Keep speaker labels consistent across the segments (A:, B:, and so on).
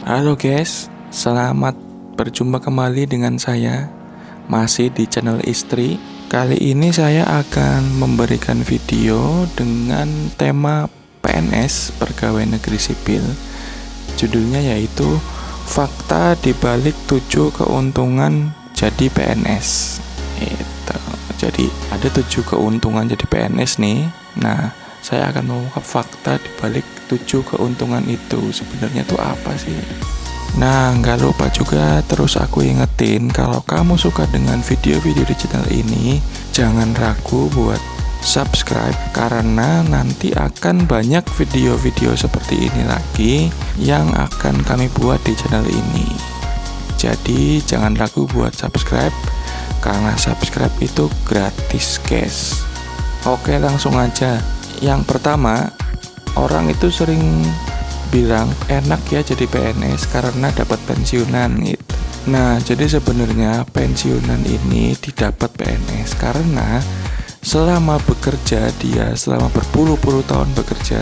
A: Halo guys, selamat berjumpa kembali dengan saya, masih di channel istri. Kali ini saya akan memberikan video dengan tema PNS, Pegawai Negeri Sipil. Judulnya yaitu Fakta dibalik 7 keuntungan jadi PNS. Jadi ada 7 keuntungan jadi PNS nih. Nah, saya akan mengungkap fakta dibalik 7 keuntungan itu. Sebenarnya tuh apa sih? Nah, nggak lupa juga terus aku ingetin, kalau kamu suka dengan video-video di channel ini, jangan ragu buat subscribe, karena nanti akan banyak video-video seperti ini lagi yang akan kami buat di channel ini. Jadi jangan ragu buat subscribe, karena subscribe itu gratis guys. Oke, langsung aja. Yang pertama, orang itu sering bilang enak ya jadi PNS karena dapat pensiunan gitu. Nah, jadi sebenarnya pensiunan ini didapat PNS karena selama berpuluh-puluh tahun bekerja,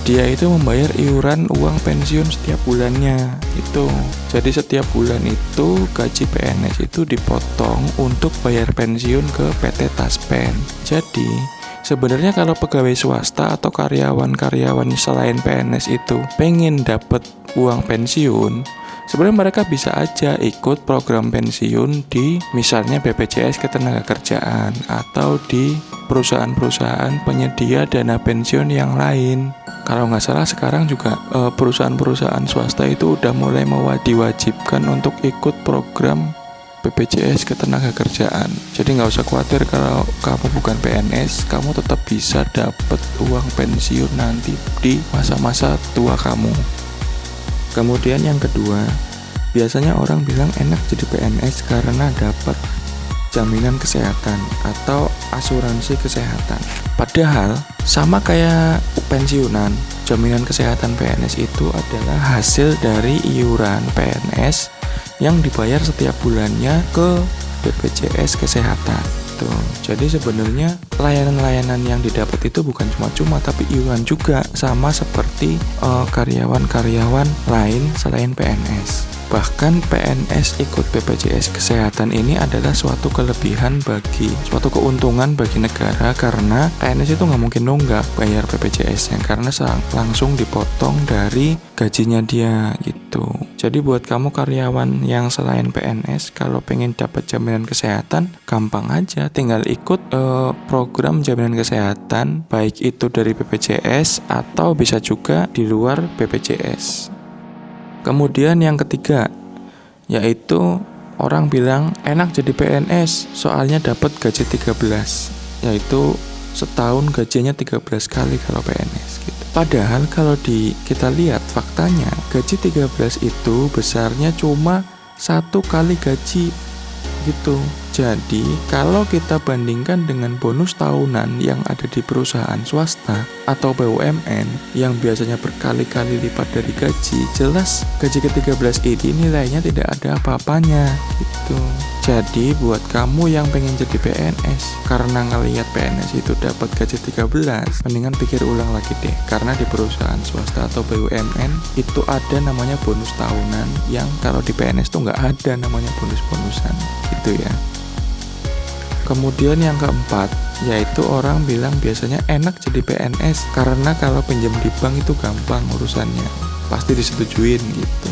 A: dia itu membayar iuran uang pensiun setiap bulannya itu. Jadi setiap bulan itu gaji PNS itu dipotong untuk bayar pensiun ke PT Taspen. Jadi sebenarnya kalau pegawai swasta atau karyawan-karyawan selain PNS itu pengen dapat uang pensiun, sebenarnya mereka bisa aja ikut program pensiun di misalnya BPJS Ketenagakerjaan atau di perusahaan-perusahaan penyedia dana pensiun yang lain. Kalau nggak salah sekarang juga perusahaan-perusahaan swasta itu udah mulai diwajibkan untuk ikut program BPJS Ketenagakerjaan. Jadi nggak usah khawatir kalau kamu bukan PNS, kamu tetap bisa dapat uang pensiun nanti di masa-masa tua kamu. Kemudian yang kedua, biasanya orang bilang enak jadi PNS karena dapat jaminan kesehatan atau asuransi kesehatan. Padahal sama kayak pensiunan, jaminan kesehatan PNS itu adalah hasil dari iuran PNS yang dibayar setiap bulannya ke BPJS Kesehatan. Tuh. Jadi sebenarnya layanan-layanan yang didapat itu bukan cuma-cuma, tapi iuran juga, sama seperti karyawan-karyawan lain selain PNS. Bahkan PNS ikut BPJS Kesehatan ini adalah suatu suatu keuntungan bagi negara, karena PNS itu nggak mungkin nunggak bayar BPJS-nya karena langsung dipotong dari gajinya dia gitu. Jadi buat kamu karyawan yang selain PNS, kalau pengen dapat jaminan kesehatan, gampang aja, tinggal ikut program jaminan kesehatan, baik itu dari BPJS atau bisa juga di luar BPJS. Kemudian yang ketiga, yaitu orang bilang enak jadi PNS soalnya dapat gaji 13, yaitu setahun gajinya 13 kali kalau PNS gitu. Padahal kalau kita lihat faktanya, gaji 13 itu besarnya cuma 1 kali gaji gitu. Jadi kalau kita bandingkan dengan bonus tahunan yang ada di perusahaan swasta atau BUMN yang biasanya berkali-kali lipat dari gaji, jelas gaji ke-13 ini nilainya tidak ada apa-apanya gitu. Jadi buat kamu yang pengen jadi PNS karena ngelihat PNS itu dapat gaji 13, mendingan pikir ulang lagi deh, karena di perusahaan swasta atau BUMN itu ada namanya bonus tahunan yang kalau di PNS tuh nggak ada namanya bonus-bonusan gitu ya. Kemudian yang keempat, yaitu orang bilang biasanya enak jadi PNS karena kalau pinjam di bank itu gampang urusannya, pasti disetujuin gitu.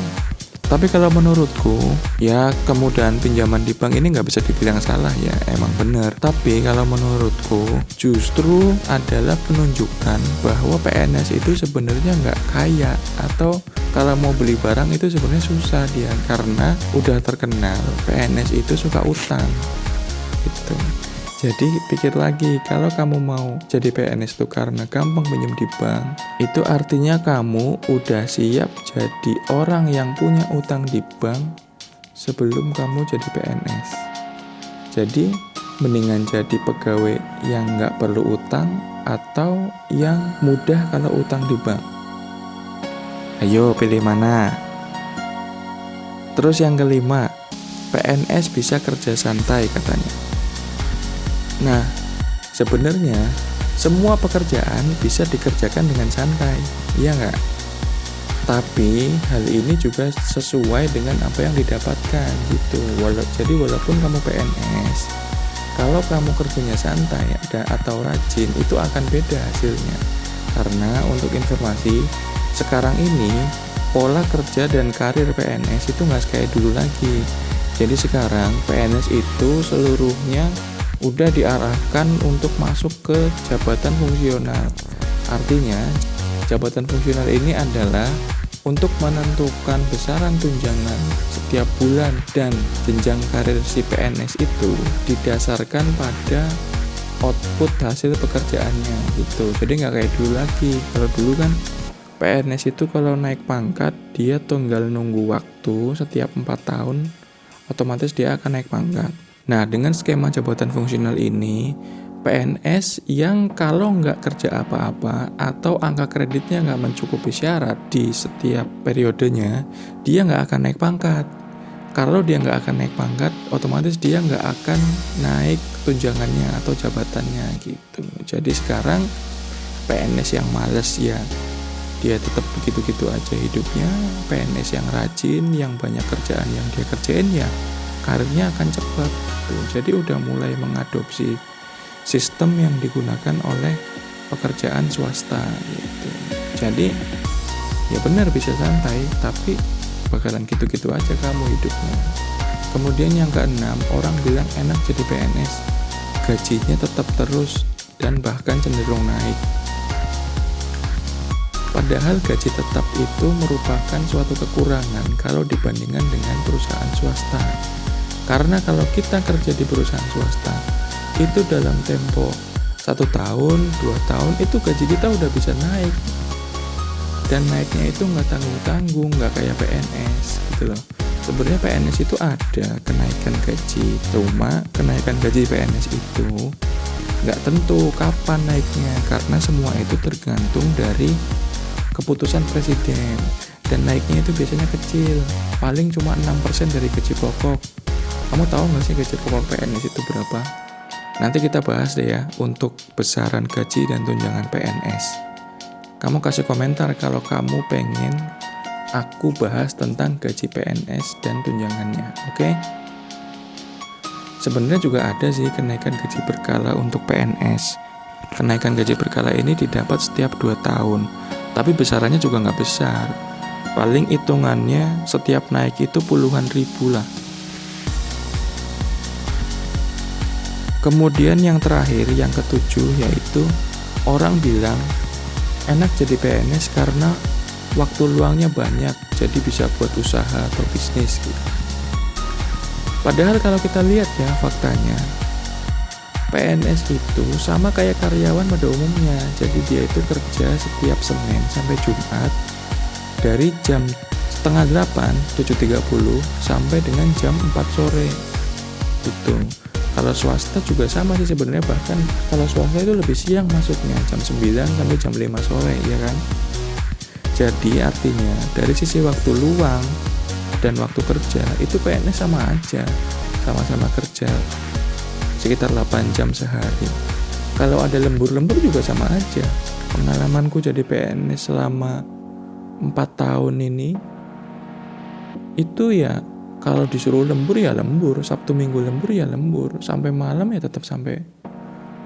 A: Tapi kalau menurutku, ya kemudahan pinjaman di bank ini nggak bisa dibilang salah ya, emang bener. Tapi kalau menurutku justru adalah penunjukan bahwa PNS itu sebenarnya nggak kaya, atau kalau mau beli barang itu sebenarnya susah dia, karena udah terkenal PNS itu suka utang gitu. Jadi pikir lagi, kalau kamu mau jadi PNS itu karena gampang pinjam di bank, itu artinya kamu udah siap jadi orang yang punya utang di bank sebelum kamu jadi PNS. Jadi mendingan jadi pegawai yang nggak perlu utang atau yang mudah kalau utang di bank. Ayo pilih mana? Terus yang kelima, PNS bisa kerja santai katanya. Nah, sebenarnya semua pekerjaan bisa dikerjakan dengan santai, iya nggak? Tapi hal ini juga sesuai dengan apa yang didapatkan gitu. Jadi walaupun kamu PNS, kalau kamu kerjanya santai atau rajin, itu akan beda hasilnya. Karena untuk informasi, sekarang ini pola kerja dan karir PNS itu nggak kayak dulu lagi. Jadi sekarang PNS itu seluruhnya udah diarahkan untuk masuk ke jabatan fungsional. Artinya jabatan fungsional ini adalah untuk menentukan besaran tunjangan setiap bulan, dan jenjang karir si PNS itu didasarkan pada output hasil pekerjaannya gitu. Jadi nggak kayak dulu lagi. Kalau dulu kan PNS itu kalau naik pangkat dia tinggal nunggu waktu setiap 4 tahun otomatis dia akan naik pangkat. Nah, dengan skema jabatan fungsional ini, PNS yang kalau nggak kerja apa-apa atau angka kreditnya nggak mencukupi syarat di setiap periodenya, dia nggak akan naik pangkat. Kalau dia nggak akan naik pangkat, otomatis dia nggak akan naik tunjangannya atau jabatannya gitu. Jadi sekarang PNS yang males ya, dia tetap begitu-gitu aja hidupnya. PNS yang rajin, yang banyak kerjaan yang dia kerjain ya, karirnya akan cepat. Jadi udah mulai mengadopsi sistem yang digunakan oleh pekerjaan swasta gitu. Jadi ya benar bisa santai, tapi bakalan gitu-gitu aja kamu hidupnya. Kemudian yang keenam, orang bilang enak jadi PNS, gajinya tetap terus dan bahkan cenderung naik. Padahal gaji tetap itu merupakan suatu kekurangan kalau dibandingkan dengan perusahaan swasta. Karena kalau kita kerja di perusahaan swasta, itu dalam tempo 1 tahun, 2 tahun itu gaji kita udah bisa naik. Dan naiknya itu nggak tanggung-tanggung, nggak kayak PNS gitu loh. Sebenarnya PNS itu ada kenaikan gaji, cuma kenaikan gaji PNS itu nggak tentu kapan naiknya, karena semua itu tergantung dari keputusan presiden. Dan naiknya itu biasanya kecil, paling cuma 6% dari gaji pokok. Kamu tahu nggak sih gaji pokok PNS itu berapa? Nanti kita bahas deh ya untuk besaran gaji dan tunjangan PNS. Kamu kasih komentar kalau kamu pengen aku bahas tentang gaji PNS dan tunjangannya, oke? Sebenarnya juga ada sih kenaikan gaji berkala untuk PNS. Kenaikan gaji berkala ini didapat setiap 2 tahun, tapi besarannya juga nggak besar. Paling hitungannya setiap naik itu puluhan ribu lah. Kemudian yang terakhir, yang ketujuh, yaitu orang bilang enak jadi PNS karena waktu luangnya banyak, jadi bisa buat usaha atau bisnis gitu. Padahal kalau kita lihat ya faktanya, PNS itu sama kayak karyawan pada umumnya. Jadi dia itu kerja setiap Senin sampai Jumat dari jam 7:30 sampai dengan jam 4 sore gitu. Kalau swasta juga sama sih sebenarnya, bahkan kalau swasta itu lebih siang masuknya, jam 9 sampai jam 5 sore, ya kan? Jadi artinya dari sisi waktu luang dan waktu kerja itu PNS sama aja, sama-sama kerja sekitar 8 jam sehari. Kalau ada lembur-lembur juga sama aja. Pengalamanku jadi PNS selama 4 tahun ini itu ya, kalau disuruh lembur ya lembur, Sabtu Minggu lembur ya lembur, sampai malam ya tetap sampai,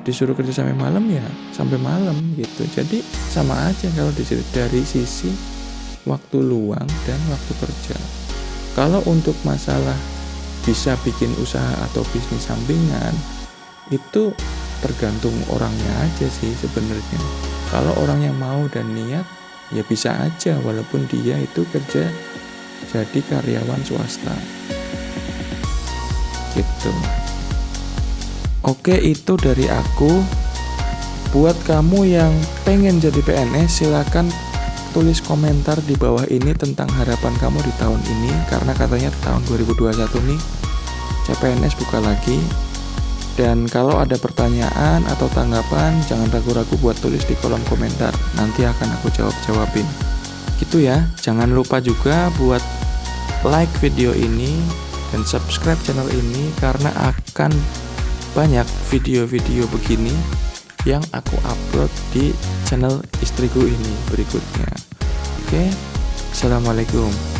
A: disuruh kerja sampai malam ya sampai malam gitu. Jadi sama aja kalau dari sisi waktu luang dan waktu kerja. Kalau untuk masalah bisa bikin usaha atau bisnis sampingan, itu tergantung orangnya aja sih sebenarnya. Kalau orang yang mau dan niat ya bisa aja, walaupun dia itu kerja jadi karyawan swasta gitu. Oke, itu dari aku. Buat kamu yang pengen jadi PNS, silakan tulis komentar di bawah ini tentang harapan kamu di tahun ini, karena katanya tahun 2021 nih CPNS buka lagi. Dan kalau ada pertanyaan atau tanggapan, jangan ragu-ragu buat tulis di kolom komentar, nanti akan aku jawabin gitu ya. Jangan lupa juga buat like video ini dan subscribe channel ini, karena akan banyak video-video begini yang aku upload di channel istriku ini berikutnya. Oke, Assalamualaikum.